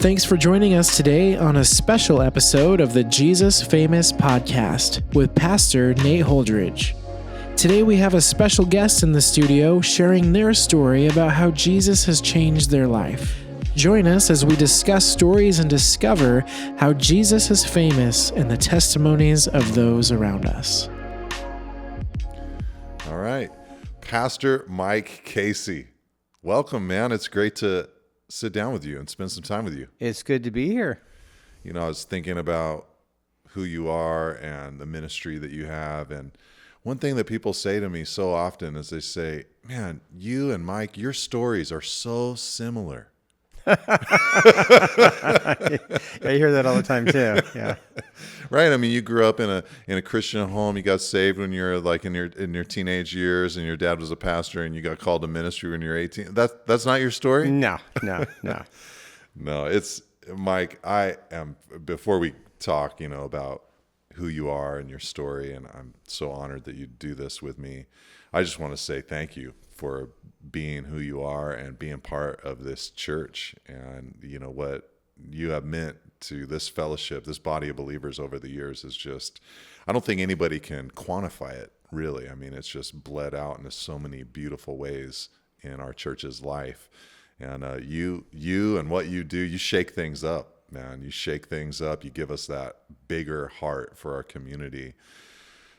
Thanks for joining us today on a special episode of the Jesus Famous podcast with Pastor Nate Holdridge. Today we have a special guest in the studio sharing their story about how Jesus has changed their life. Join us as we discuss stories and discover how Jesus is famous and the testimonies of those around us. All right. Pastor Mike Casey. Welcome, man. It's great to sit down with you and spend some time with you. It's good to be here. You know, I was thinking about who you are and the ministry that you have. And one thing that people say to me so often is they say, man, you and Mike, your stories are so similar. I hear that all the time too. Yeah. Right. I mean, you grew up in a Christian home. You got saved when you're like in your teenage years, and your dad was a pastor, and you got called to ministry when you're 18. That's not your story? No. No, it's Mike. Before we talk, about who you are and your story, and I'm so honored that you do this with me. I just want to say thank you for being who you are and being part of this church, and what you have meant to this fellowship, this body of believers over the years is just, I don't think anybody can quantify it, really. I mean, it's just bled out into so many beautiful ways in our church's life. And you and what you do, you shake things up, man. You shake things up. You give us that bigger heart for our community.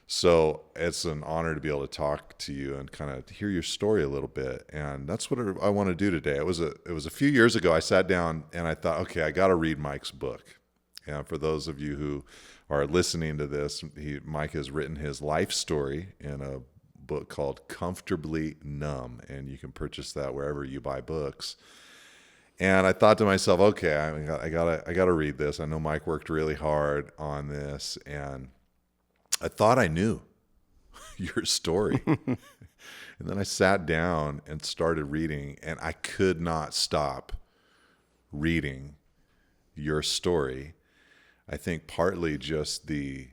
So it's an honor to be able to talk to you and kind of hear your story a little bit. And that's what I want to do today. It was a few years ago, I sat down and I thought, okay, I got to read Mike's book. And for those of you who are listening to this, Mike has written his life story in a book called Comfortably Numb. And you can purchase that wherever you buy books. And I thought to myself, okay, I gotta read this. I know Mike worked really hard on this, and I thought I knew your story. And then I sat down and started reading, and I could not stop reading your story. I think partly just the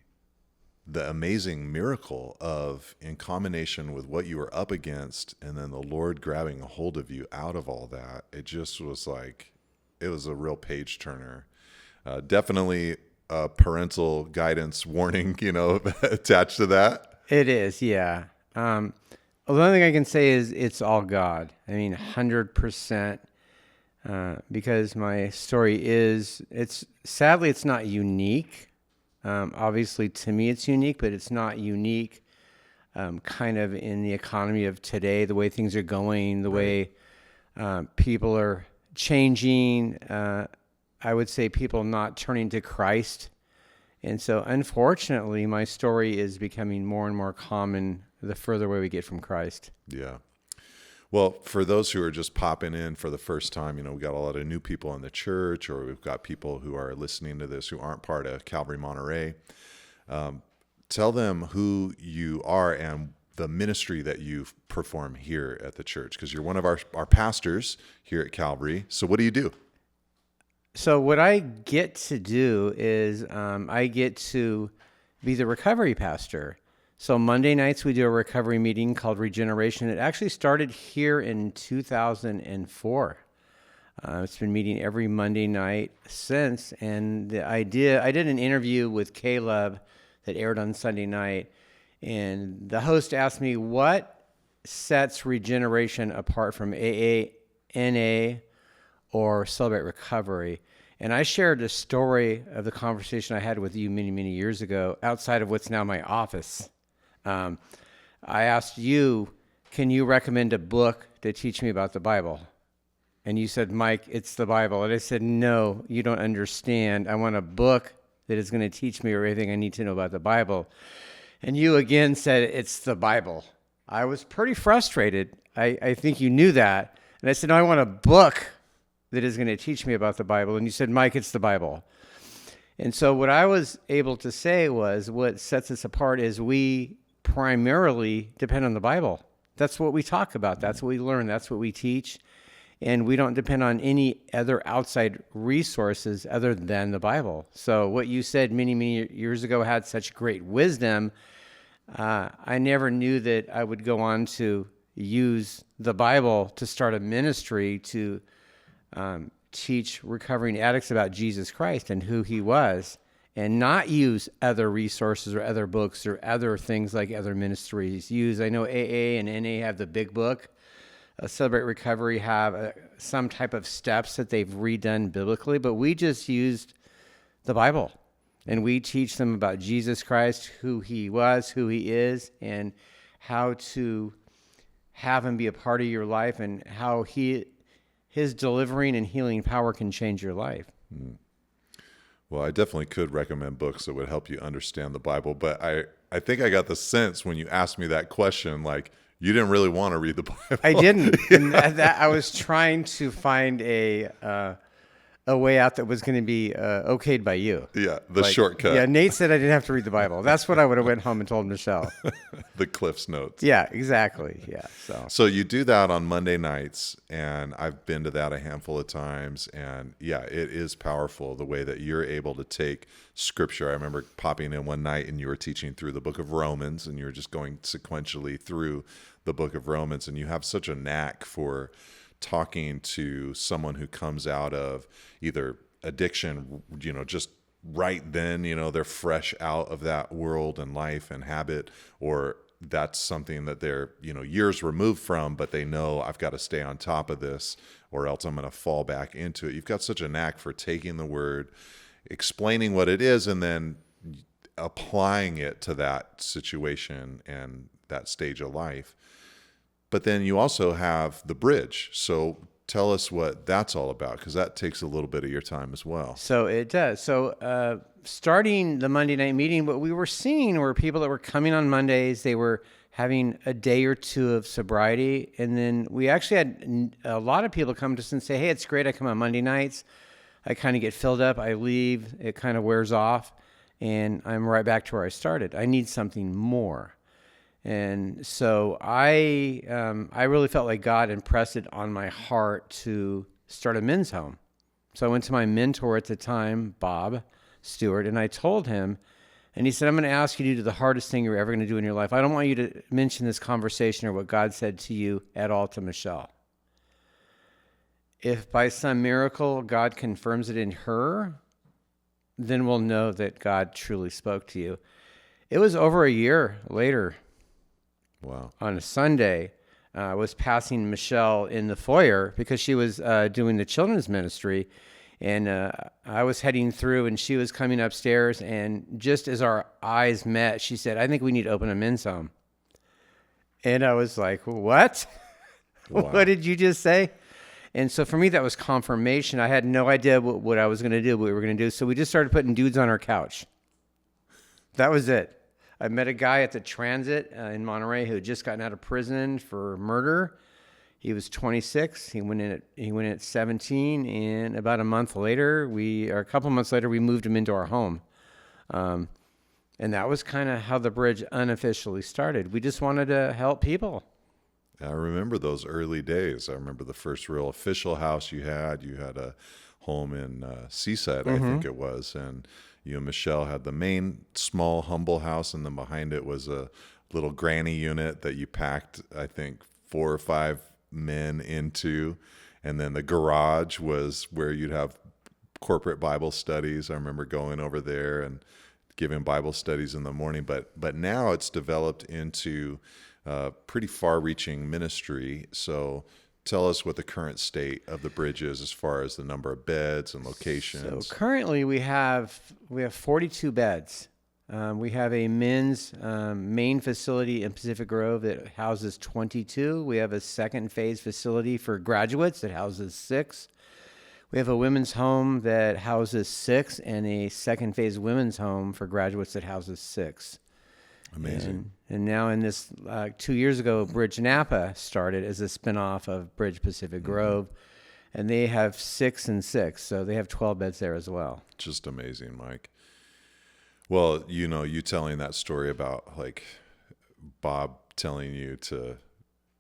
amazing miracle of, in combination with what you were up against, and then the Lord grabbing a hold of you out of all that, it just was like, it was a real page turner. Definitely a parental guidance warning, attached to that. It is, yeah. The only thing I can say is it's all God. I mean, 100%. Because my story sadly, it's not unique. Obviously, to me, it's unique, but it's not unique kind of in the economy of today, the way things are going, the way people are changing. I would say people not turning to Christ. And so, unfortunately, my story is becoming more and more common the further away we get from Christ. Yeah. Well, for those who are just popping in for the first time, we got a lot of new people in the church, or we've got people who are listening to this who aren't part of Calvary Monterey. Tell them who you are and the ministry that you perform here at the church, because you're one of our pastors here at Calvary. So what do you do? So what I get to do is I get to be the recovery pastor. So Monday nights we do a recovery meeting called Regeneration. It actually started here in 2004. It's been meeting every Monday night since. And the idea, I did an interview with Caleb that aired on Sunday night. And the host asked me, what sets Regeneration apart from AA, NA, or Celebrate Recovery? And I shared a story of the conversation I had with you many, many years ago outside of what's now my office. I asked you, can you recommend a book to teach me about the Bible? And you said, Mike, it's the Bible. And I said, no, you don't understand. I want a book that is going to teach me everything I need to know about the Bible. And you again said, it's the Bible. I was pretty frustrated. I think you knew that. And I said, no, I want a book that is going to teach me about the Bible. And you said, Mike, it's the Bible. And so what I was able to say was, what sets us apart is we primarily depend on the Bible. That's what we talk about. That's what we learn. That's what we teach. And we don't depend on any other outside resources other than the Bible. So what you said many, many years ago had such great wisdom. I never knew that I would go on to use the Bible to start a ministry to teach recovering addicts about Jesus Christ and who he was, and not use other resources or other books or other things like other ministries use. I know AA and NA have the big book. Celebrate Recovery have some type of steps that they've redone biblically, but we just used the Bible, and we teach them about Jesus Christ, who he was, who he is, and how to have him be a part of your life, and how his delivering and healing power can change your life. Well, I definitely could recommend books that would help you understand the Bible, but I think I got the sense when you asked me that question, like, you didn't really want to read the Bible. I didn't. And I was trying to find a way out that was going to be okayed by you. Yeah, the shortcut. Yeah, Nate said I didn't have to read the Bible. That's what I would have went home and told Michelle. The Cliff's Notes. Yeah, exactly. Yeah. So you do that on Monday nights, and I've been to that a handful of times, and yeah, it is powerful the way that you're able to take Scripture. I remember popping in one night, and you were teaching through the book of Romans, and you were just going sequentially through the book of Romans, and you have such a knack for talking to someone who comes out of either addiction, just right then, they're fresh out of that world and life and habit, or that's something that they're, years removed from, but they know I've got to stay on top of this or else I'm going to fall back into it. You've got such a knack for taking the word, explaining what it is, and then applying it to that situation and that stage of life. But then you also have the bridge. So tell us what that's all about, because that takes a little bit of your time as well. So it does. So starting the Monday night meeting, what we were seeing were people that were coming on Mondays. They were having a day or two of sobriety. And then we actually had a lot of people come to us and say, hey, it's great. I come on Monday nights. I kind of get filled up. I leave. It kind of wears off. And I'm right back to where I started. I need something more. And so I really felt like God impressed it on my heart to start a men's home. So I went to my mentor at the time, Bob Stewart, and I told him, and he said, I'm going to ask you to do the hardest thing you're ever going to do in your life. I don't want you to mention this conversation or what God said to you at all to Michelle. If by some miracle God confirms it in her, then we'll know that God truly spoke to you. It was over a year later. Wow. On a Sunday, I was passing Michelle in the foyer because she was doing the children's ministry. And I was heading through, and she was coming upstairs. And just as our eyes met, she said, I think we need to open a men's home. And I was like, what? Wow. What did you just say? And so for me, that was confirmation. I had no idea what I was going to do, what we were going to do. So we just started putting dudes on our couch. That was it. I met a guy at the Transit in Monterey who had just gotten out of prison for murder. He was 26. He went in at 17, and about a couple months later, we moved him into our home. And that was kind of how the bridge unofficially started. We just wanted to help people. I remember those early days. I remember the first real official house you had. You had a home in Seaside, I think it was, and you and Michelle had the main small humble house, and then behind it was a little granny unit that you packed, I think, 4 or 5 men into. And then the garage was where you'd have corporate Bible studies. I remember going over there and giving Bible studies in the morning. But now it's developed into pretty far-reaching ministry. So tell us what the current state of the bridge is as far as the number of beds and locations. So currently we have 42 beds. We have a men's main facility in Pacific Grove that houses 22. We have a second phase facility for graduates that houses 6. We have a women's home that houses 6 and a second phase women's home for graduates that houses 6. Amazing. And now in this, 2 years ago, Bridge Napa started as a spinoff of Bridge Pacific Grove, and they have 6 and 6, so they have 12 beds there as well. Just amazing, Mike. Well, you telling that story about like Bob telling you to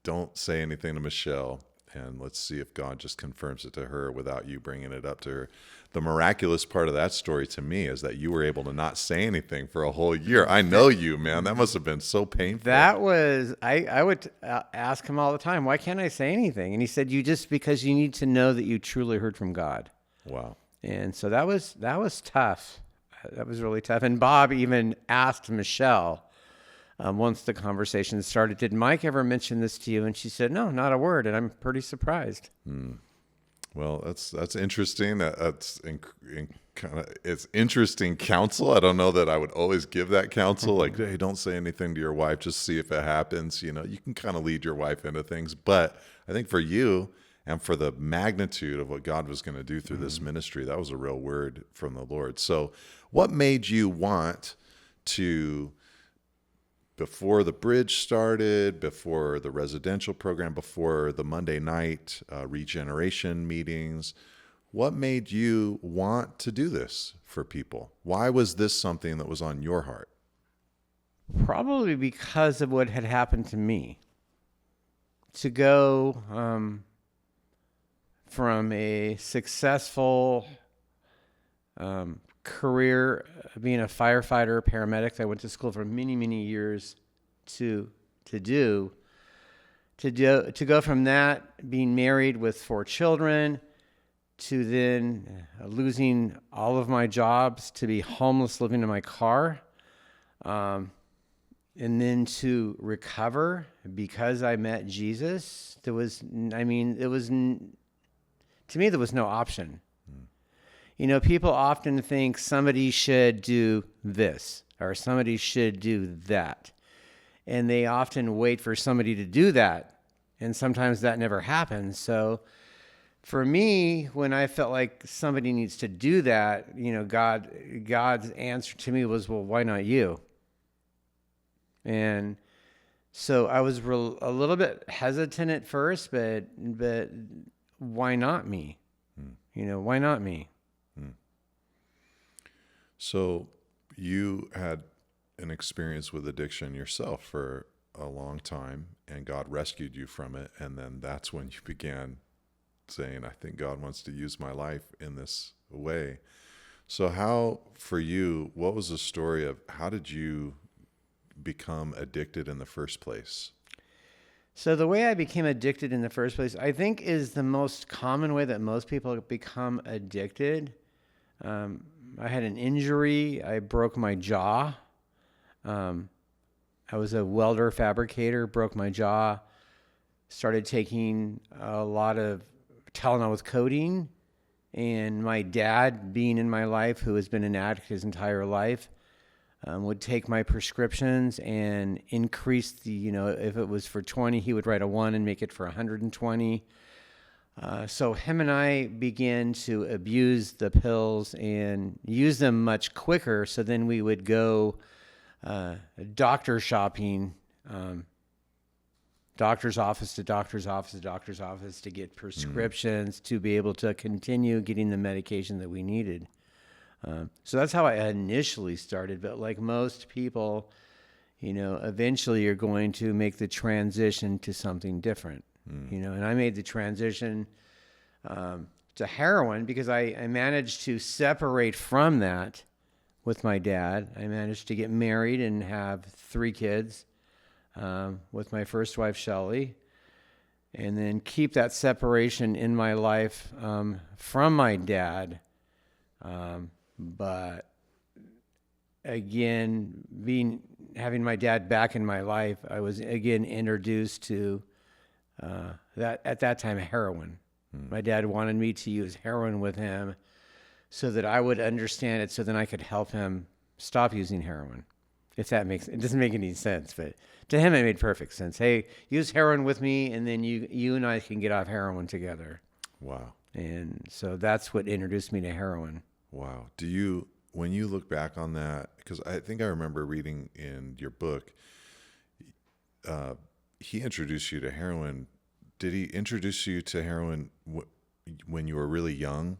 don't say anything to Michelle, and let's see if God just confirms it to her without you bringing it up to her. The miraculous part of that story to me is that you were able to not say anything for a whole year. I know you, man. That must have been so painful. That was, I would ask him all the time, why can't I say anything? And he said, because you need to know that you truly heard from God. Wow. And so that was tough. That was really tough. And Bob even asked Michelle once the conversation started, did Mike ever mention this to you? And she said, no, not a word. And I'm pretty surprised. Well, that's interesting. That's it's interesting counsel. I don't know that I would always give that counsel. Like, hey, don't say anything to your wife. Just see if it happens. You know, you can kind of lead your wife into things. But I think for you and for the magnitude of what God was going to do through this ministry, that was a real word from the Lord. So what made you want to, before the bridge started, before the residential program, before the Monday night regeneration meetings, what made you want to do this for people? Why was this something that was on your heart? Probably because of what had happened to me. To go from a successful career being a firefighter, paramedic, I went to school for many, many years to go from that, being married with 4 children, to then losing all of my jobs, to be homeless, living in my car, and then to recover because I met Jesus. To me, there was no option. You know, people often think somebody should do this or somebody should do that. And they often wait for somebody to do that. And sometimes that never happens. So for me, when I felt like somebody needs to do that, you know, God's answer to me was, well, why not you? And so I was a little bit hesitant at first, but why not me? You know, why not me? So you had an experience with addiction yourself for a long time, and God rescued you from it. And then that's when you began saying, I think God wants to use my life in this way. So how, for you, what was the story of how did you become addicted in the first place? So the way I became addicted in the first place, I think, is the most common way that most people become addicted. I had an injury. I broke my jaw. I was a welder fabricator, broke my jaw, started taking a lot of Tylenol with codeine. And my dad, being in my life, who has been an addict his entire life, would take my prescriptions and increase if it was for 20, he would write a 1 and make it for 120. So him and I began to abuse the pills and use them much quicker. So then we would go doctor shopping, doctor's office to doctor's office to doctor's office to get prescriptions to be able to continue getting the medication that we needed. So that's how I initially started. But like most people, you know, eventually you're going to make the transition to something different. You know, and I made the transition to heroin because I managed to separate from that with my dad. I managed to get married and have 3 kids with my first wife, Shelley, and then keep that separation in my life from my dad. But again, having my dad back in my life, I was again introduced to that at that time heroin. My dad wanted me to use heroin with him so that I would understand it, so then I could help him stop using heroin. It doesn't make any sense, but to him it made perfect sense. Hey, use heroin with me, and then you and I can get off heroin together. Wow. And so that's what introduced me to heroin. Wow. When you look back on that, because I think I remember reading in your book, he introduced you to heroin. Did he introduce you to heroin when you were really young,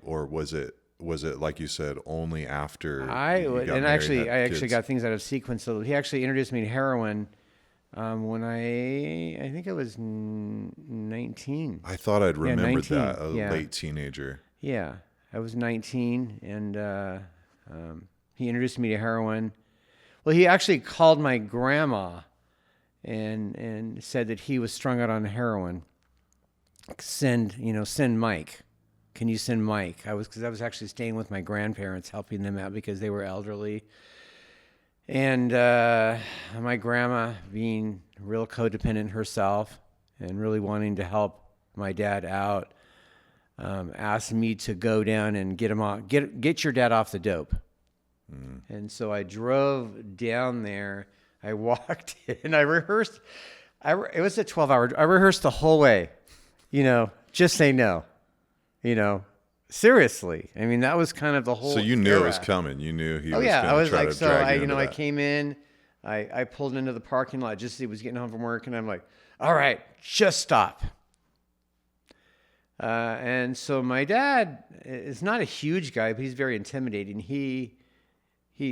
or was it like you said only after? I actually got things out of sequence. So he actually introduced me to heroin when I think I was 19. I thought I'd remembered 19. that late teenager. Yeah, I was 19, and he introduced me to heroin. Well, he actually called my grandma and said that he was strung out on heroin. Send Mike, Can you send Mike? Because I was actually staying with my grandparents, helping them out because they were elderly. And my grandma, being real codependent herself and really wanting to help my dad out, asked me to go down and get him off, get your dad off the dope. And so I drove down there. I walked in. I rehearsed. It was a 12-hour. I rehearsed the whole way. Just say no. Seriously. I mean, that was kind of the whole. So you knew era. it was coming. You knew he Oh was yeah, I going was to try like, to so drag I, you into I that. came in. I pulled into the parking lot just as he was getting home from work, and I'm like, all right, just stop. And so my dad is not a huge guy, but he's very intimidating. He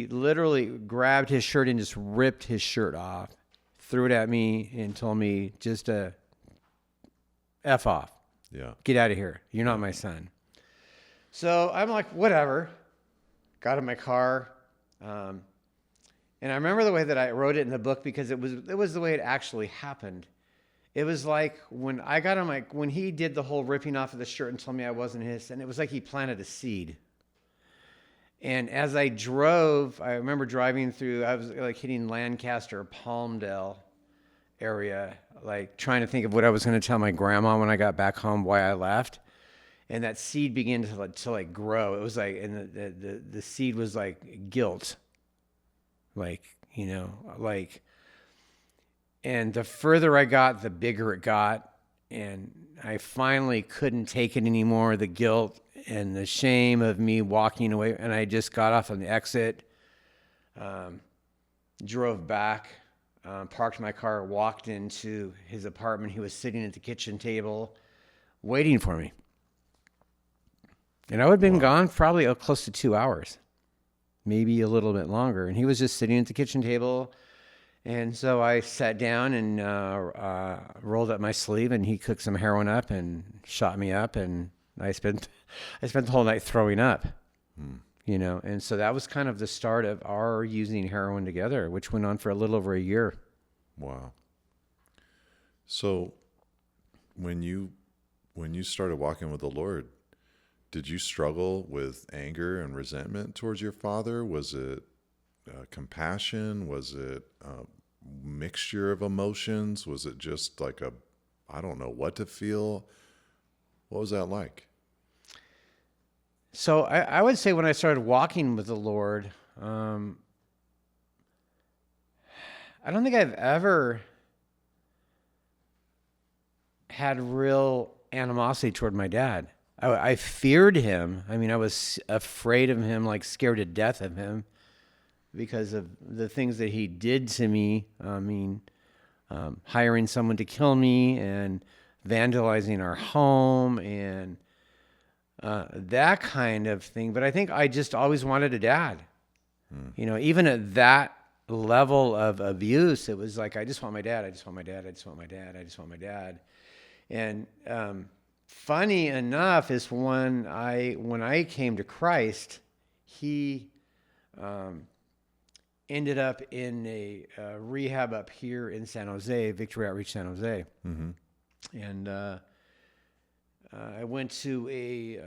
literally grabbed his shirt and just ripped his shirt off, threw it at me, and told me just to F off. Yeah. Get out of here. You're not my son. So I'm like, whatever. Got in my car. And I remember the way that I wrote it in the book because it was the way it actually happened. It was like when I got on when he did the whole ripping off of the shirt and told me I wasn't his, and it was like he planted a seed. And as I drove, I remember driving through, I was like hitting Lancaster, Palmdale area, like trying to think of what I was going to tell my grandma when I got back home, why I left. And that seed began to grow. It was like, and the seed was like guilt. And the further I got, the bigger it got. And I finally couldn't take it anymore, the guilt and the shame of me walking away. And I just got off on the exit, drove back, parked my car, walked into his apartment. He was sitting at the kitchen table waiting for me. And I would have been gone probably close to 2 hours, maybe a little bit longer. And he was just sitting at the kitchen table. And so I sat down and rolled up my sleeve, and he cooked some heroin up and shot me up. And I spent the whole night throwing up, And so that was kind of the start of our using heroin together, which went on for a little over a year. Wow. So when you started walking with the Lord, did you struggle with anger and resentment towards your father? Was it compassion? Was it a mixture of emotions? Was it just like I don't know what to feel? What was that like? So I would say when I started walking with the Lord, I don't think I've ever had real animosity toward my dad. I feared him. I mean, I was afraid of him, like scared to death of him because of the things that he did to me. I mean, hiring someone to kill me and vandalizing our home and that kind of thing. But I think I just always wanted a dad. Even at that level of abuse, it was like, I just want my dad. I just want my dad. I just want my dad. I just want my dad. And funny enough is when I came to Christ, he ended up in a rehab up here in San Jose, Victory Outreach San Jose. Mm-hmm. And I went to a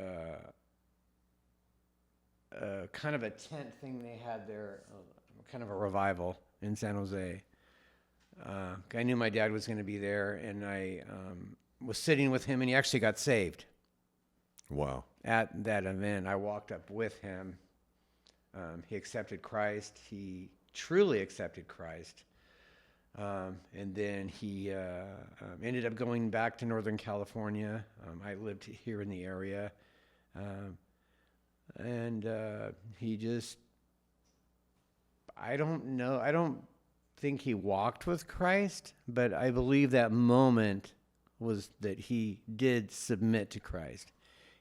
kind of a tent thing they had there, kind of a revival in San Jose. I knew my dad was going to be there, and I was sitting with him, and he actually got saved. Wow. At that event, I walked up with him. He accepted Christ. He truly accepted Christ. And then he ended up going back to Northern California. I lived here in the area. And he just, I don't know. I don't think he walked with Christ, but I believe that moment was that he did submit to Christ.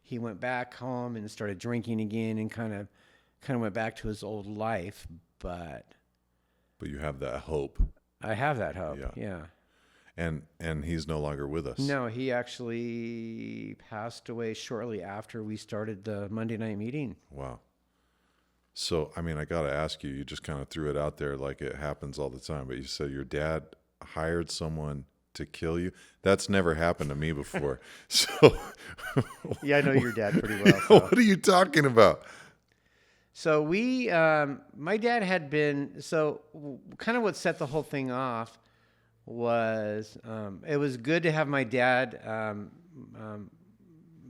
He went back home and started drinking again and kind of went back to his old life, but you have that hope. I have that hope. Yeah. And he's no longer with us. No, he actually passed away shortly after we started the Monday night meeting. Wow. So, I mean, I got to ask you just kind of threw it out there like it happens all the time, but you said your dad hired someone to kill you. That's never happened to me before. So Yeah, I know your dad pretty well. So. what are you talking about? So my dad had been, kind of what set the whole thing off was, it was good to have my dad,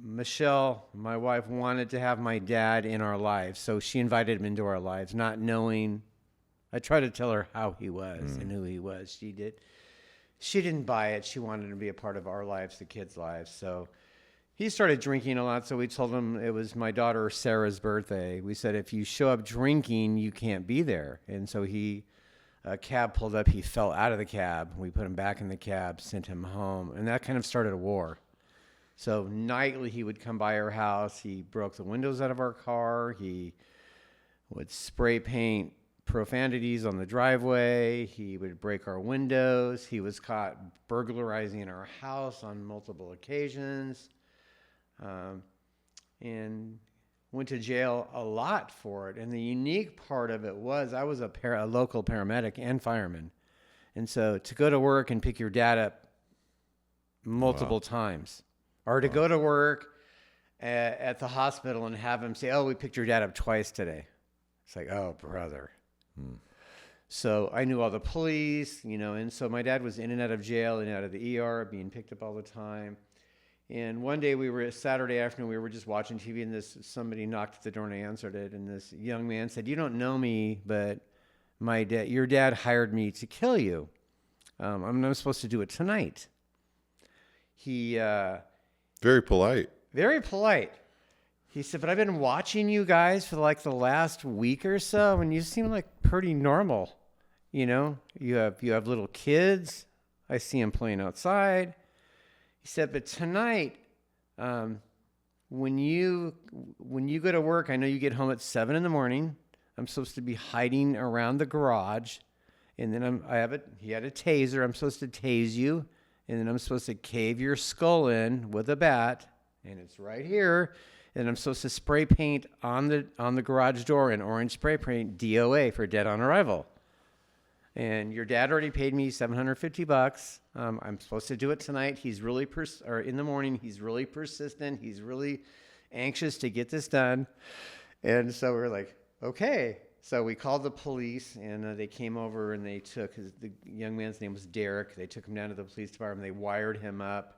Michelle, my wife, wanted to have my dad in our lives. So she invited him into our lives, not knowing, I tried to tell her how he was and who he was. She didn't buy it. She wanted to be a part of our lives, the kids' lives. So he started drinking a lot, so we told him it was my daughter Sarah's birthday. We said, if you show up drinking, you can't be there. And so a cab pulled up. He fell out of the cab. We put him back in the cab, sent him home. And that kind of started a war. So nightly, he would come by our house. He broke the windows out of our car. He would spray paint profanities on the driveway. He would break our windows. He was caught burglarizing our house on multiple occasions. And went to jail a lot for it. And the unique part of it was I was a local paramedic and fireman. And so to go to work and pick your dad up multiple times, or to go to work at the hospital and have him say, oh, we picked your dad up twice today. It's like, oh, brother. So I knew all the police, and so my dad was in and out of jail and out of the ER, being picked up all the time. And one day Saturday afternoon, we were just watching TV, and somebody knocked at the door, and I answered it. And this young man said, you don't know me, but your dad hired me to kill you. I'm supposed to do it tonight. He, Very polite. Very polite. He said, but I've been watching you guys for like the last week or so, and you seem like pretty normal. You have little kids. I see them playing outside. He said, but tonight, when you go to work, I know you get home at 7 a.m. I'm supposed to be hiding around the garage, and then he had a taser. I'm supposed to tase you, and then I'm supposed to cave your skull in with a bat, and it's right here. And I'm supposed to spray paint on the garage door in orange spray paint, DOA, for dead on arrival. And your dad already paid me $750. I'm supposed to do it tonight. He's really in the morning. He's really persistent. He's really anxious to get this done. And so we're like, okay. So we called the police, and they came over, and they took the young man's name was Derek. They took him down to the police department. They wired him up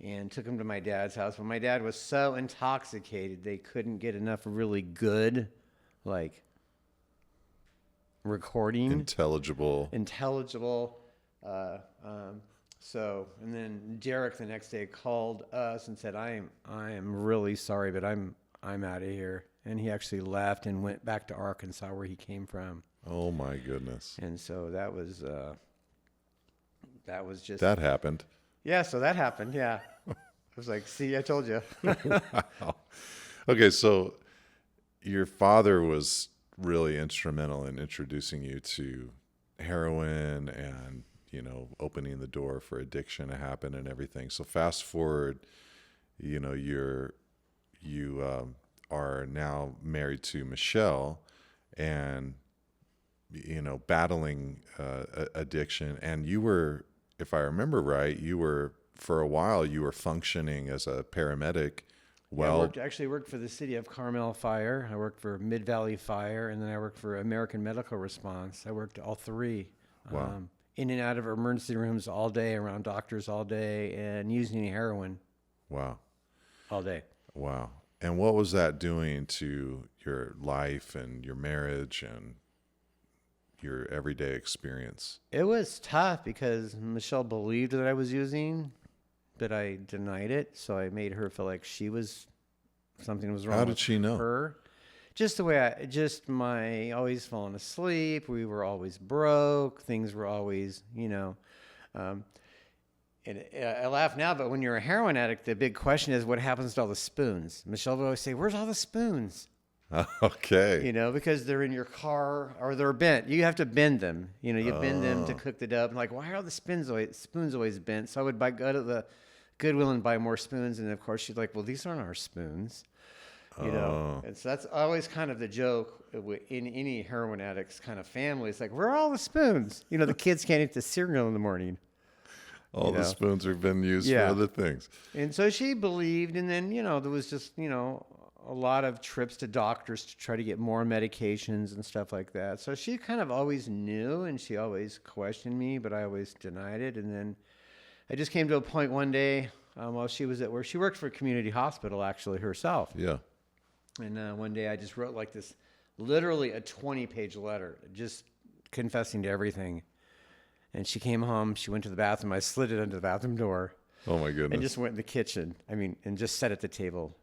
and took him to my dad's house. But my dad was so intoxicated, they couldn't get enough really good, recording. Intelligible. So, and then Derek the next day called us and said, I am really sorry, but I'm out of here. And he actually left and went back to Arkansas, where he came from. Oh my goodness. And so that was just... That happened. Yeah, so that happened, yeah. I was like, see, I told you. Wow. Okay, so your father was really instrumental in introducing you to heroin and, opening the door for addiction to happen and everything. So fast forward, you are now married to Michelle and, battling addiction. And you were, if I remember right, for a while, you were functioning as a paramedic. Well, I actually worked for the City of Carmel Fire. I worked for Mid-Valley Fire, and then I worked for American Medical Response. I worked all three. Wow. In and out of emergency rooms all day, around doctors all day, and using heroin. Wow. All day. Wow. And what was that doing to your life and your marriage and your everyday experience? It was tough because Michelle believed that I was using, but I denied it. So I made her feel like something was wrong. How did she know? Her. Just the way always falling asleep. We were always broke. Things were always, and I laugh now, but when you're a heroin addict, the big question is what happens to all the spoons? Michelle would always say, where's all the spoons? Okay. Because they're in your car or they're bent. You have to bend them. You bend them to cook the dough. I'm like, why are the spoons always bent? So I would go to the Goodwill and buy more spoons. And of course, she's like, well, these aren't our spoons. And so that's always kind of the joke in any heroin addict's kind of family. It's like, where are all the spoons? The kids can't eat the cereal in the morning. All the spoons have been used for other things. And so she believed, and then, there was just, a lot of trips to doctors to try to get more medications and stuff like that. So she kind of always knew, and she always questioned me, but I always denied it. And then I just came to a point one day while she was at work. She worked for a community hospital, actually, herself. Yeah. And one day I just wrote like this, literally a 20-page letter, just confessing to everything. And she came home. She went to the bathroom. I slid it under the bathroom door. Oh, my goodness. And just went in the kitchen. And just sat at the table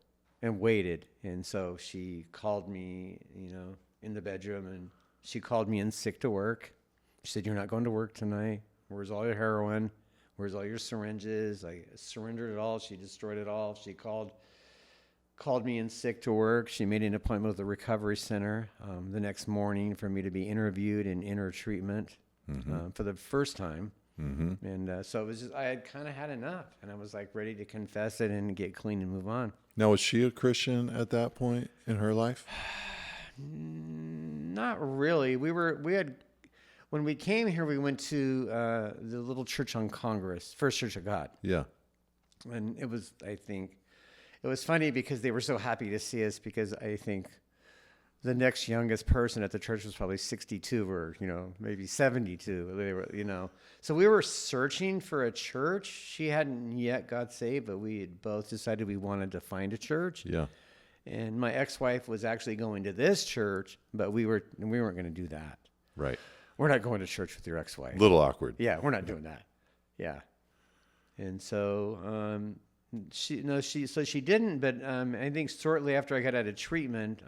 and waited. And so she called me, in the bedroom. And she called me in sick to work. She said, "You're not going to work tonight. Where's all your heroin? Where's all your syringes?" I surrendered it all. She destroyed it all. She called me in sick to work. She made an appointment with the recovery center the next morning for me to be interviewed and enter treatment for the first time. Mm-hmm. And so it was just, I had kind of had enough, and I was like ready to confess it and get clean and move on. Now, was she a Christian at that point in her life? Not really. When we came here, we went to the little church on Congress, First Church of God. Yeah. And it was funny because they were so happy to see us, because I think the next youngest person at the church was probably 62 or, maybe 72. They were, so we were searching for a church. She hadn't yet got saved, but we had both decided we wanted to find a church. Yeah. And my ex-wife was actually going to this church, but we weren't going to do that. Right. We're not going to church with your ex-wife. A little awkward. Yeah, we're not doing that. Yeah. And so she didn't, but I think shortly after I got out of treatment,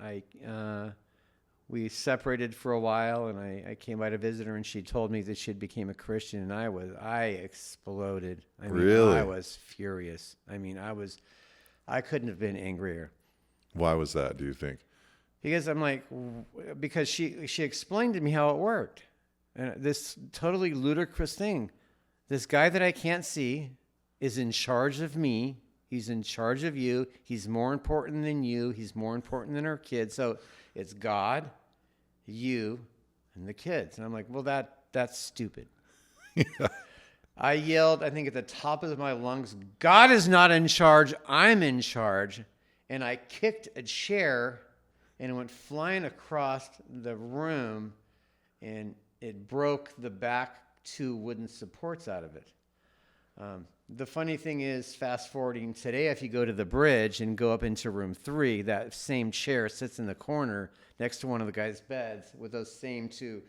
we separated for a while, and I came by to visit her, and she told me that she had became a Christian, and I exploded. Really? I was furious. I couldn't have been angrier. Why was that, do you think? Because because she explained to me how it worked. And this totally ludicrous thing. This guy that I can't see is in charge of me. He's in charge of you. He's more important than you. He's more important than our kids. So it's God, you, and the kids. And I'm like, well, that's stupid. Yeah. I yelled, I think at the top of my lungs, "God is not in charge. I'm in charge." And I kicked a chair, and it went flying across the room, and it broke the back 2 wooden supports out of it. The funny thing is, fast forwarding today, if you go to the bridge and go up into room 3, that same chair sits in the corner next to one of the guys' beds with those same 2.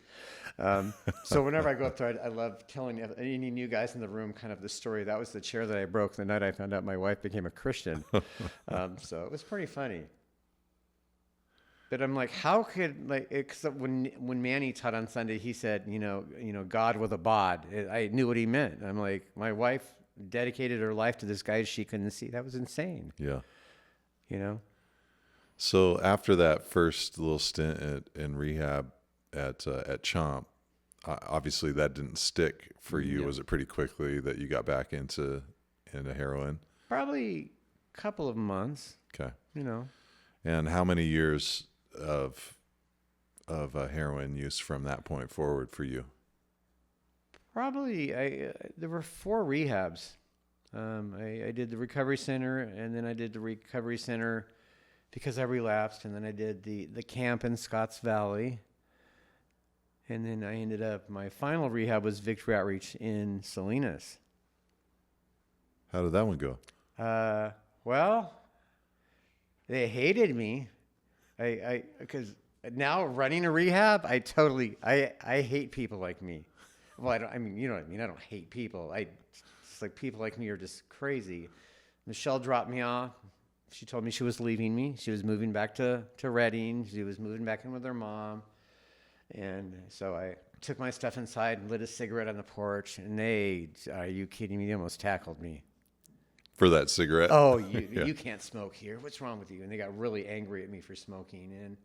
So whenever I go up there, I love telling any new guys in the room kind of the story. That was the chair that I broke the night I found out my wife became a Christian. So it was pretty funny. But I'm like, how could, because when Manny taught on Sunday, he said, God with a bod. I knew what he meant. I'm like, my wife dedicated her life to this guy she couldn't see. That was insane. Yeah. So after that first little stint in rehab at Chomp, obviously that didn't stick for you. Yeah. Was it pretty quickly that you got back into heroin? Probably a couple of months. Okay. And how many years of heroin use from that point forward for you? Probably, there were 4 rehabs. I did the recovery center, and then I did the recovery center because I relapsed, and then I did the camp in Scotts Valley, and then I ended up, my final rehab was Victory Outreach in Salinas. How did that one go? Well, they hated me. Because now running a rehab, I hate people like me. Well, you know what I mean? I don't hate people. It's like people like me are just crazy. Michelle dropped me off. She told me she was leaving me. She was moving back to Redding. She was moving back in with her mom. And so I took my stuff inside and lit a cigarette on the porch. And are you kidding me? They almost tackled me. For that cigarette? Oh, you can't smoke here. What's wrong with you? And they got really angry at me for smoking. And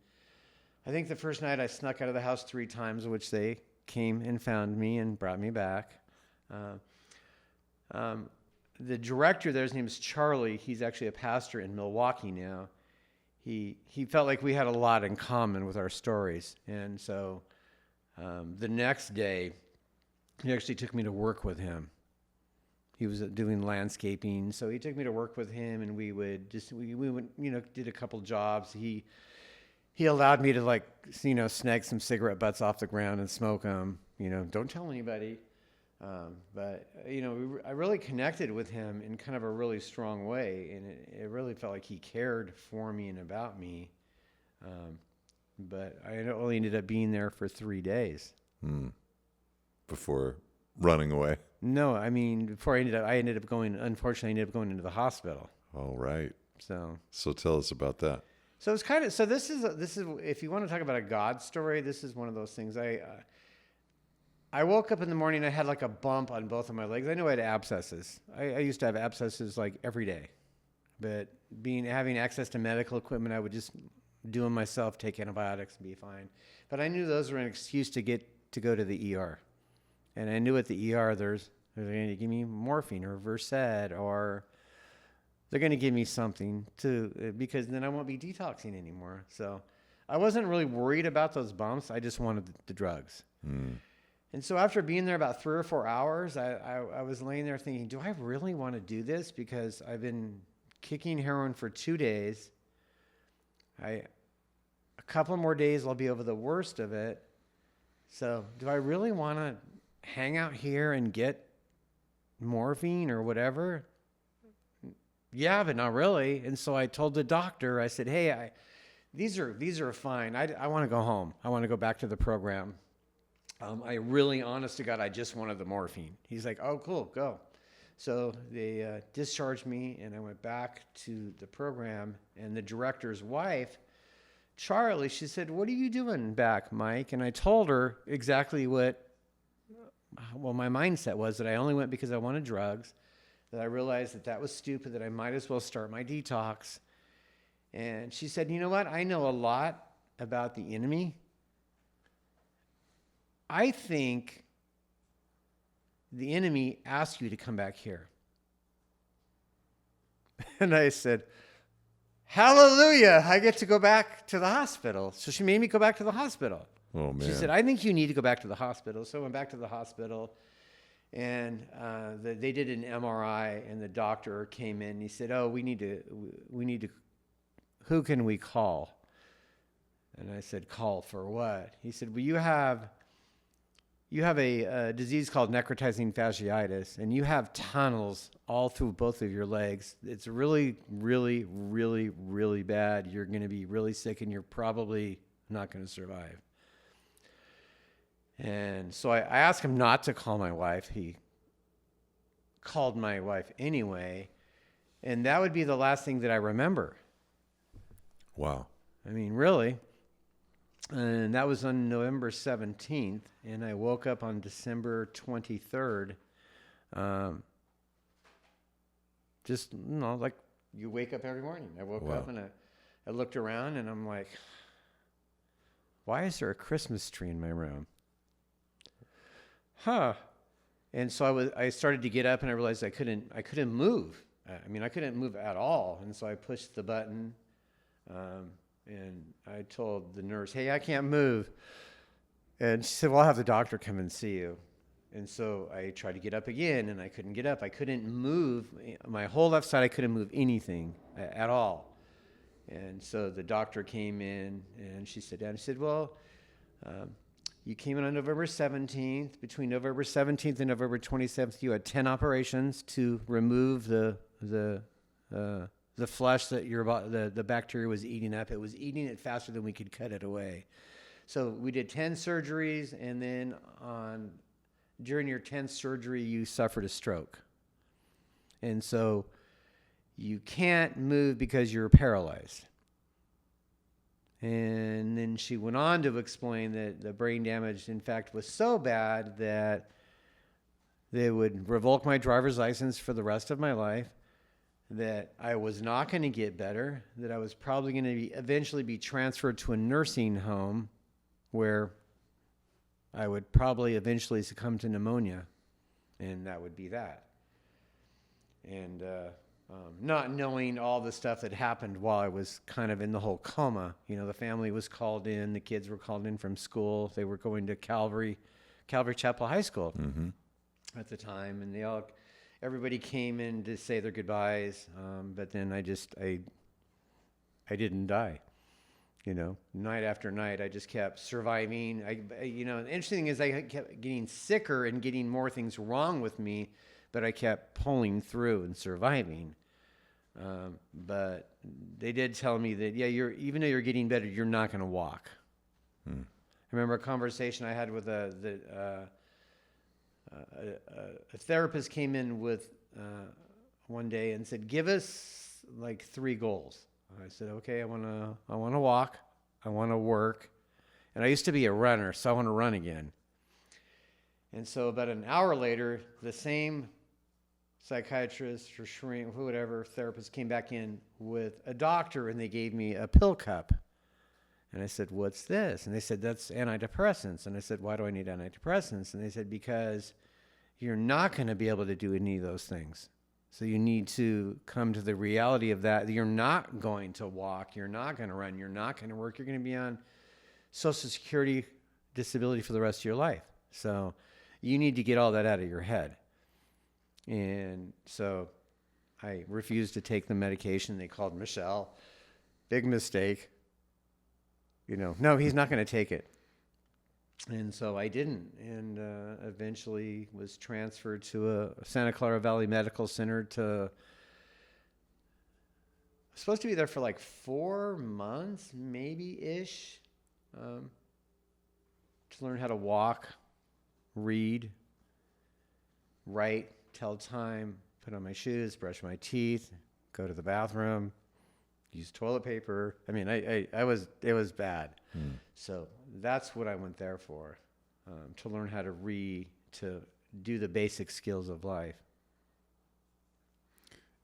I think the first night I snuck out of the house 3 times, which they came and found me and brought me back. The director there, his name is Charlie. He's actually a pastor in Milwaukee now. He felt like we had a lot in common with our stories. And so the next day, he actually took me to work with him. he was doing landscaping, so he took me to work with him, and we went, did a couple jobs. He allowed me to, like, snag some cigarette butts off the ground and smoke them. Don't tell anybody. But I really connected with him in kind of a really strong way, and it really felt like he cared for me and about me. But I only ended up being there for 3 days. Before running away. No, I mean, before I ended up going into the hospital. All right. So tell us about that. So it's kind of, so this is if you want to talk about a God story, this is one of those things. I woke up in the morning, I had like a bump on both of my legs. I knew I had abscesses. I used to have abscesses like every day, but having access to medical equipment, I would just do them myself, take antibiotics and be fine. But I knew those were an excuse to go to the ER. And I knew at the ER, they're going to give me morphine or Versed, or they're going to give me something because then I won't be detoxing anymore. So I wasn't really worried about those bumps. I just wanted the drugs. And so after being there about 3 or 4 hours, I was laying there thinking, do I really want to do this? Because I've been kicking heroin for 2 days. A couple more days, I'll be over the worst of it. So do I really want to hang out here and get morphine or whatever? Yeah, but not really. And so I told the doctor, I said, hey, these are fine. I want to go home. I want to go back to the program. I really, honest to God, I just wanted the morphine. He's like, oh, cool, go. So they discharged me, and I went back to the program. And the director's wife, Charlie, she said, what are you doing back, Mike? And I told her exactly what my mindset was, that I only went because I wanted drugs, that I realized that was stupid, that I might as well start my detox. And she said, you know what? I know a lot about the enemy. I think the enemy asked you to come back here. And I said, hallelujah, I get to go back to the hospital. So she made me go back to the hospital. Oh, man. She said, I think you need to go back to the hospital. So I went back to the hospital, and they did an MRI, and the doctor came in. And he said, oh, we need to, who can we call? And I said, call for what? He said, well, you have a disease called necrotizing fasciitis, and you have tunnels all through both of your legs. It's really, really, really, really bad. You're going to be really sick, and you're probably not going to survive. And so I asked him not to call my wife. He called my wife anyway, and that would be the last thing that I remember. Wow. I mean, really. And that was on November 17th, and I woke up on December 23rd. Just, like you wake up every morning. I woke up and I looked around, and I'm like, why is there a Christmas tree in my room? And so I started to get up, and I realized I couldn't move. I couldn't move at all. And so I pushed the button, and I told the nurse, hey, I can't move. And she said, well, I'll have the doctor come and see you. And so I tried to get up again, and I couldn't get up. I couldn't move. My whole left side, I couldn't move anything at all. And so the doctor came in, and she sat down and said, well, you came in on November 17th. Between November 17th and November 27th, you had 10 operations to remove the flesh that the bacteria was eating up. It was eating it faster than we could cut it away. So we did 10 surgeries, and then during your 10th surgery, you suffered a stroke. And so you can't move because you're paralyzed. And then she went on to explain that the brain damage, in fact, was so bad that they would revoke my driver's license for the rest of my life, that I was not going to get better, that I was probably going to eventually be transferred to a nursing home where I would probably eventually succumb to pneumonia, and that would be that. And not knowing all the stuff that happened while I was kind of in the whole coma. The family was called in, the kids were called in from school. They were going to Calvary Chapel High School at the time, and everybody came in to say their goodbyes, but then I didn't die. Night after night, I just kept surviving. The interesting thing is I kept getting sicker and getting more things wrong with me, but I kept pulling through and surviving. But they did tell me that, even though you're getting better, you're not going to walk. I remember a conversation I had with a therapist came in with one day and said, give us like 3 goals. I said, okay, I want to walk, I want to work, and I used to be a runner, so I want to run again. And so about an hour later, the same psychiatrist or shrink, whatever therapist came back in with a doctor, and they gave me a pill cup. And I said, what's this? And they said, that's antidepressants. And I said, why do I need antidepressants? And they said, because you're not going to be able to do any of those things. So you need to come to the reality of that. You're not going to walk. You're not going to run. You're not going to work. You're going to be on Social Security disability for the rest of your life. So you need to get all that out of your head. And so I refused to take the medication. They called Michelle. Big mistake. No, he's not going to take it. And so I didn't, and eventually was transferred to a Santa Clara Valley Medical Center I was supposed to be there for like 4 months, maybe-ish, to learn how to walk, read, write, tell time, put on my shoes, brush my teeth, go to the bathroom, use toilet paper. I mean, it was bad. So that's what I went there for, to learn how to read, to do the basic skills of life.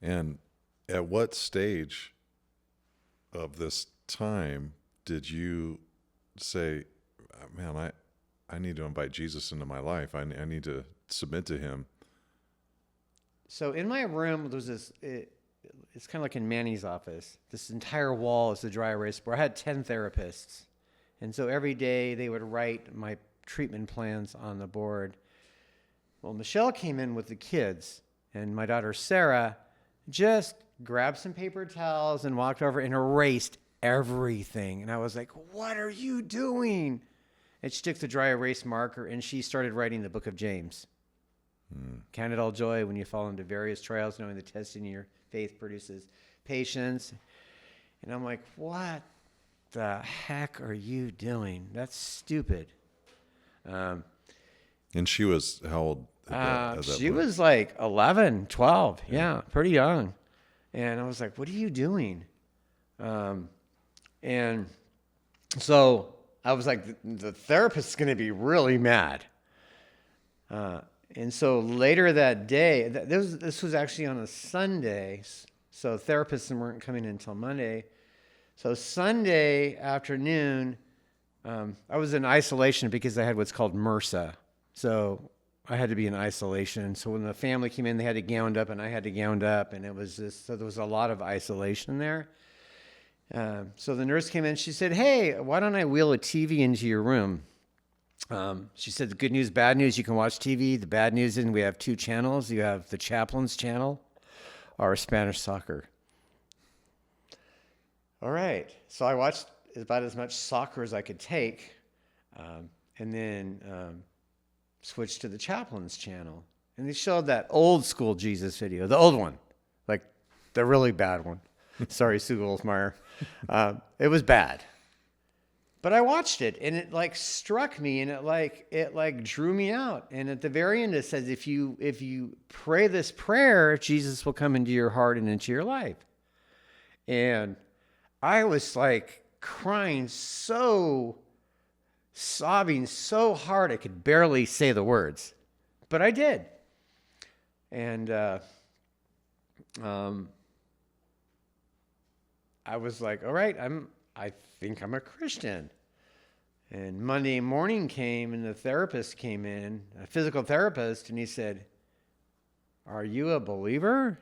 And at what stage of this time did you say, man, I need to invite Jesus into my life. I need to submit to him. So in my room, there was this, it's kind of like in Manny's office. This entire wall is a dry erase board. I had 10 therapists. And so every day they would write my treatment plans on the board. Well, Michelle came in with the kids, and my daughter Sarah just grabbed some paper towels and walked over and erased everything. And I was like, what are you doing? And she took the dry erase marker and she started writing the book of James. Count it all joy when you fall into various trials, knowing the testing of your faith produces patience. And I'm like, what the heck are you doing? That's stupid. And she was how old? She was like 11, 12. Yeah, pretty young. And I was like, what are you doing? And so I was like, the therapist's going to be really mad. And so later that day, this was actually on a Sunday, so therapists weren't coming in until Monday. So Sunday afternoon, I was in isolation because I had what's called MRSA. So I had to be in isolation. So when the family came in, they had to gowned up, and I had to gowned up, and it was just, so there was a lot of isolation there. So the nurse came in, she said, hey, why don't I wheel a TV into your room? She said, the good news, bad news, you can watch TV. The bad news is we have 2 channels. You have the chaplain's channel or Spanish soccer. All right. So I watched about as much soccer as I could take, and then switched to the chaplain's channel. And they showed that old school Jesus video, the old one, like the really bad one. Sorry, Sue Goldsmeyer. It was bad. But I watched it, and it like struck me, and it drew me out. And at the very end, it says, if you pray this prayer, Jesus will come into your heart and into your life. And I was like crying, sobbing so hard I could barely say the words, but I did. And I was like, all right, I think I'm a Christian. And Monday morning came, and the therapist came in, a physical therapist, and he said, are you a believer?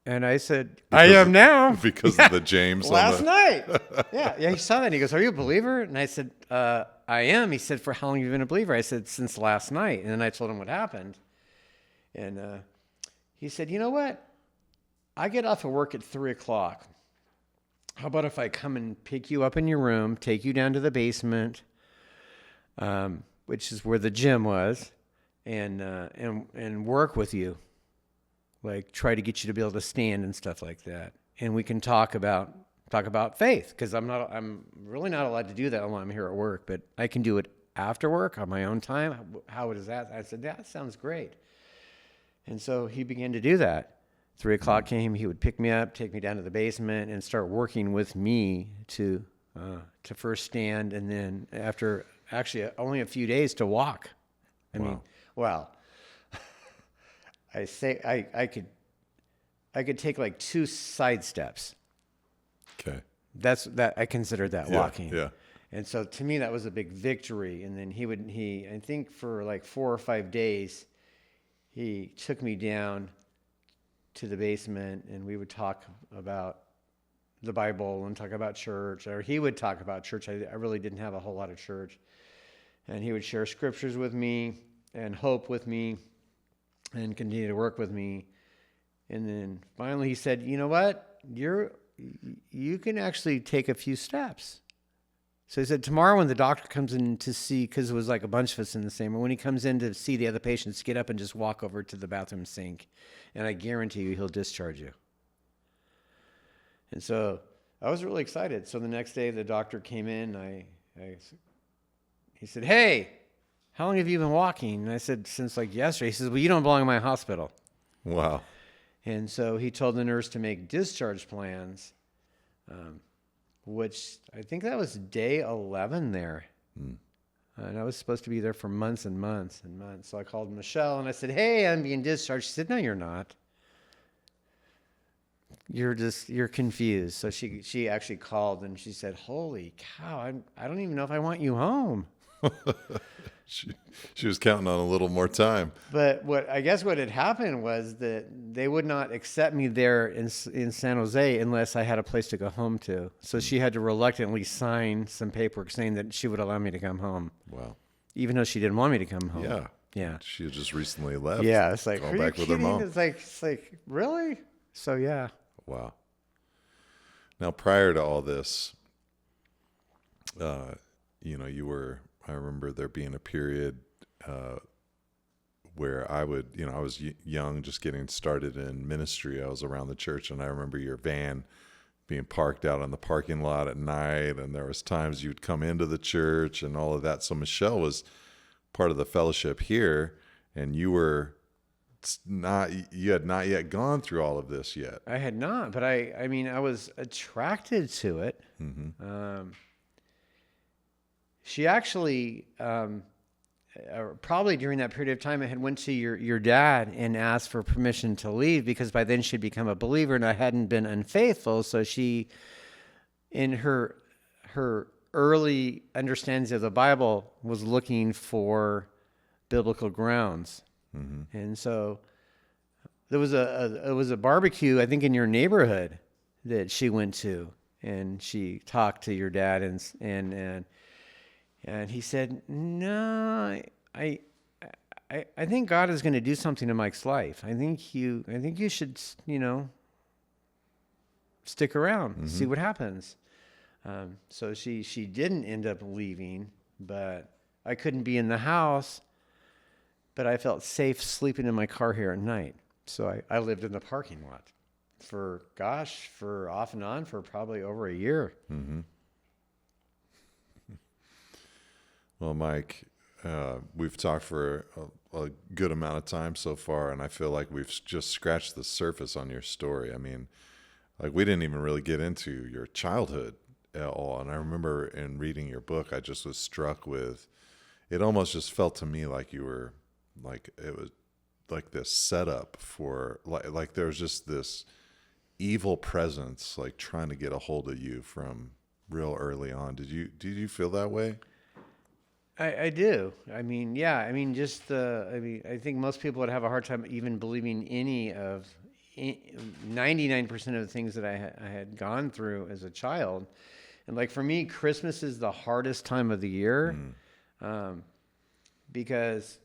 And I said, I am now. Because of the James. Last night. Yeah, he saw that. And he goes, are you a believer? And I said, I am. He said, for how long have you been a believer? I said, since last night. And then I told him what happened. And he said, you know what? I get off of work at 3:00. How about if I come and pick you up in your room, take you down to the basement, which is where the gym was, and work with you, like try to get you to be able to stand and stuff like that, and we can talk about faith, because I'm really not allowed to do that while I'm here at work, but I can do it after work on my own time. How is that? I said, that sounds great. And so he began to do that. 3:00 came, he would pick me up, take me down to the basement, and start working with me to first stand, and then after actually only a few days to walk. I mean, well, I say I could take like 2 side steps. Okay. I considered that walking. Yeah. And so to me that was a big victory. And then I think for like 4 or 5 days, he took me down to the basement, and we would talk about the Bible and talk about church, or he would talk about church. I really didn't have a whole lot of church. And he would share scriptures with me and hope with me and continue to work with me. And then finally he said, you know what? You can actually take a few steps. So he said, tomorrow when the doctor comes in to see, because it was like a bunch of us in the same room, when he comes in to see the other patients, get up and just walk over to the bathroom sink, and I guarantee you he'll discharge you. And so I was really excited. So the next day the doctor came in, he said, hey, how long have you been walking? And I said, since like yesterday. He says, well, you don't belong in my hospital. Wow. And so he told the nurse to make discharge plans, which I think that was day 11 there. And I was supposed to be there for months and months and months. So I called Michelle and I said, hey, I'm being discharged. She said, no, you're not. You're confused. So she actually called and she said, holy cow, I don't even know if I want you home. She was counting on a little more time. But what had happened was that they would not accept me there in San Jose unless I had a place to go home to. So she had to reluctantly sign some paperwork saying that she would allow me to come home. Wow. Even though she didn't want me to come home. Yeah. Yeah. She had just recently left. Yeah. It's like, Go are you back with her kidding? mom. It's like, really? So yeah. Wow. Now, prior to all this, I remember there being a period where I was young, just getting started in ministry. I was around the church, and I remember your van being parked out on the parking lot at night, and there was times you'd come into the church and all of that. So Michelle was part of the fellowship here, and you had not yet gone through all of this yet. I had not, but I was attracted to it. Mm-hmm. She actually, probably during that period of time, I had went to your dad and asked for permission to leave, because by then she'd become a believer and I hadn't been unfaithful. So she, in her early understandings of the Bible, was looking for biblical grounds. Mm-hmm. And so there was a barbecue, I think, in your neighborhood that she went to, and she talked to your dad and he said, no, I think God is going to do something in Mike's life. I think you should, stick around, mm-hmm. see what happens. So she didn't end up leaving, but I couldn't be in the house, but I felt safe sleeping in my car here at night. So I lived in the parking lot for off and on for probably over a year. Mm-hmm. Well, Mike, we've talked for a good amount of time so far, and I feel like we've just scratched the surface on your story. I mean, like, we didn't even really get into your childhood at all. And I remember in reading your book, I just was struck with, it almost just felt to me like you were, like, it was like this setup for, like there was just this evil presence, like, trying to get a hold of you from real early on. Did you feel that way? I do. I mean, yeah. I mean, I think most people would have a hard time even believing 99% of the things that I had gone through as a child. And like, for me, Christmas is the hardest time of the year, because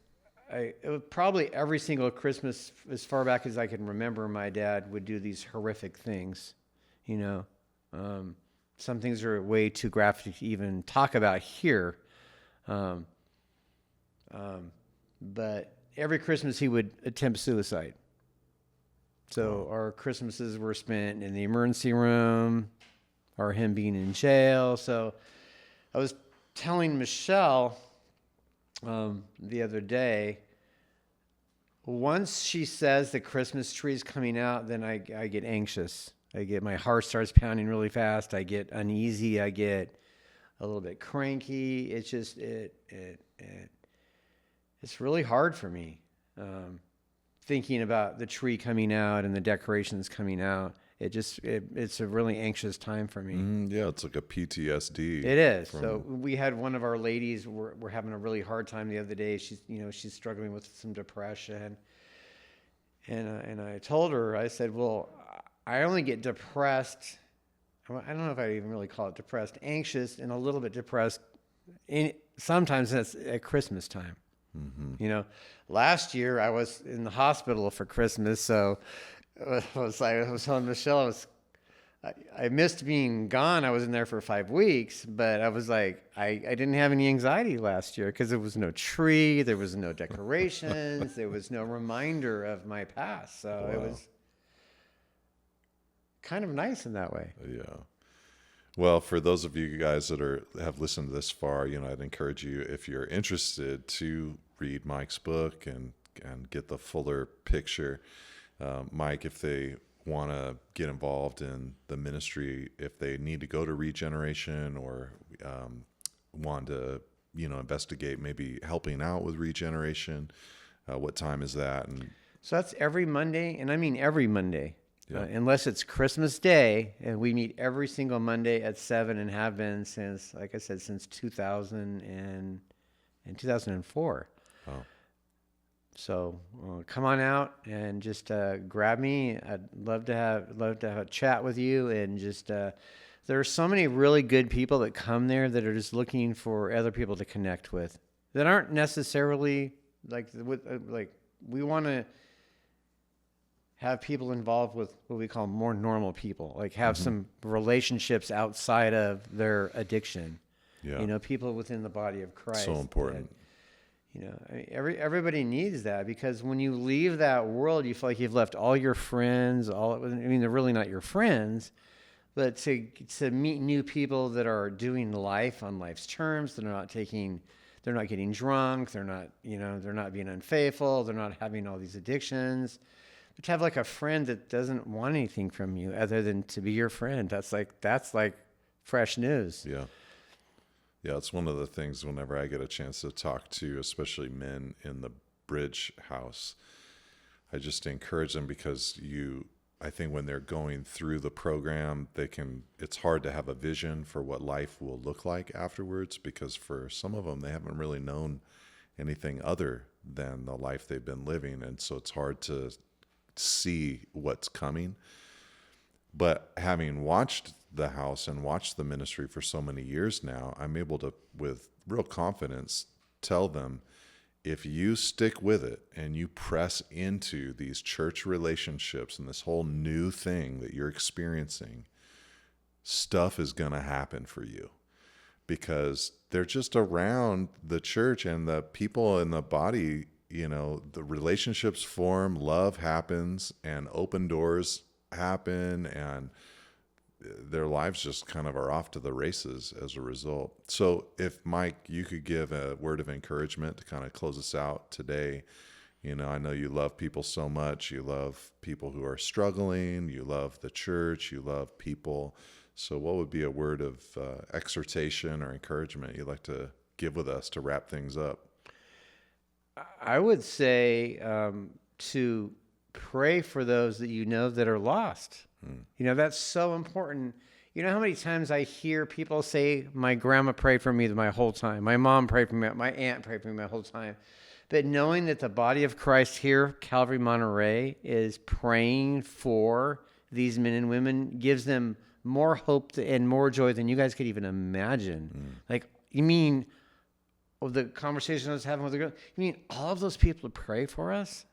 it was probably every single Christmas, as far back as I can remember, my dad would do these horrific things. You know, some things are way too graphic to even talk about here. But every Christmas he would attempt suicide. So our Christmases were spent in the emergency room, or him being in jail. So I was telling Michelle the other day, once she says the Christmas tree is coming out, then I get anxious. My heart starts pounding really fast. I get uneasy. I get a little bit cranky. It's just, it's really hard for me. Thinking about the tree coming out and the decorations coming out, it's a really anxious time for me. Yeah, it's like a PTSD. It is. So we had one of our ladies, we're having a really hard time the other day. She's struggling with some depression. And I told her, I said, well, I only get depressed. I don't know if I even really call it depressed, anxious, and a little bit depressed. Sometimes that's at Christmas time. Mm-hmm. Last year I was in the hospital for Christmas, so I was telling Michelle, I missed being gone. I was in there for 5 weeks, but I was like, I didn't have any anxiety last year because there was no tree, there was no decorations, there was no reminder of my past. So It was kind of nice in that way. Yeah. Well, for those of you guys that have listened this far, I'd encourage you, if you're interested, to read Mike's book and get the fuller picture. Mike, if they want to get involved in the ministry, if they need to go to Regeneration or want to, investigate maybe helping out with Regeneration, what time is that? And so that's every Monday, and I mean every Monday. Yeah. Unless it's Christmas Day, and we meet every single Monday at 7 and have been since, like I said, since 2000 and 2004. Oh. So come on out and just grab me. I'd love to have a chat with you, and just there are so many really good people that come there that are just looking for other people to connect with that aren't necessarily like we want to have people involved with what we call more normal people, like have some relationships outside of their addiction. Yeah. People within the body of Christ. So important. Everybody needs that, because when you leave that world, you feel like you've left all your friends. They're really not your friends, but to meet new people that are doing life on life's terms. They're not getting drunk. They're not being unfaithful. They're not having all these addictions. But to have like a friend that doesn't want anything from you other than to be your friend, that's like fresh news. Yeah. Yeah, it's one of the things whenever I get a chance to talk to, especially men in the Bridge House, I just encourage them, because I think when they're going through the program, it's hard to have a vision for what life will look like afterwards, because for some of them, they haven't really known anything other than the life they've been living. And so it's hard to see what's coming. But having watched the house and watched the ministry for so many years now, I'm able to, with real confidence, tell them, if you stick with it and you press into these church relationships and this whole new thing that you're experiencing, stuff is going to happen for you, because they're just around the church and the people in the body. The relationships form, love happens, and open doors happen, and their lives just kind of are off to the races as a result. So if, Mike, you could give a word of encouragement to kind of close us out today. I know you love people so much. You love people who are struggling. You love the church. You love people. So what would be a word of exhortation or encouragement you'd like to give with us to wrap things up? I would say to pray for those that are lost. That's so important. How many times I hear people say, my grandma prayed for me my whole time. My mom prayed for me. My aunt prayed for me my whole time. But knowing that the body of Christ here, Calvary Monterey, is praying for these men and women gives them more hope and more joy than you guys could even imagine. Like, you mean the conversation I was having with the girl, you mean all of those people pray for us?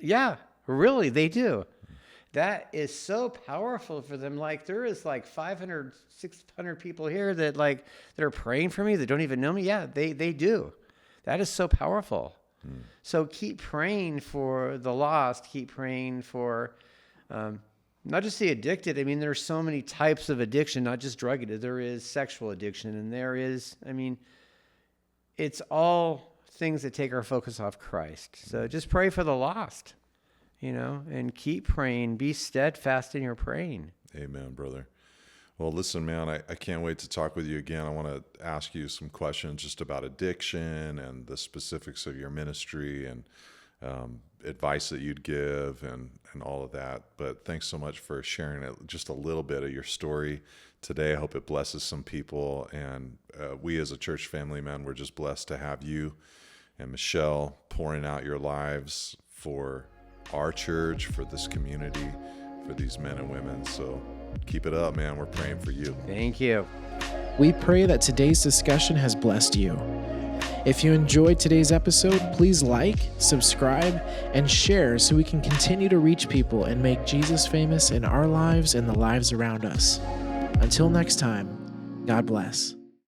Yeah, really, they do. That is so powerful for them. Like there is like 500, 600 people here that like that are praying for me that don't even know me. Yeah, they do. That is so powerful. So keep praying for the lost. Keep praying for not just the addicted. I mean, there's so many types of addiction, not just drug addiction. There is sexual addiction, and there is, I mean, it's all things that take our focus off Christ. So just pray for the lost, and keep praying. Be steadfast in your praying. Amen, brother. Well, listen, man, I can't wait to talk with you again. I want to ask you some questions just about addiction and the specifics of your ministry and advice that you'd give and all of that. But thanks so much for sharing just a little bit of your story today. I hope it blesses some people. And we as a church family, man, we're just blessed to have you and Michelle pouring out your lives for our church, for this community, for these men and women. So keep it up, man. We're praying for you. Thank you. We pray that today's discussion has blessed you. If you enjoyed today's episode, please like, subscribe, and share so we can continue to reach people and make Jesus famous in our lives and the lives around us. Until next time, God bless.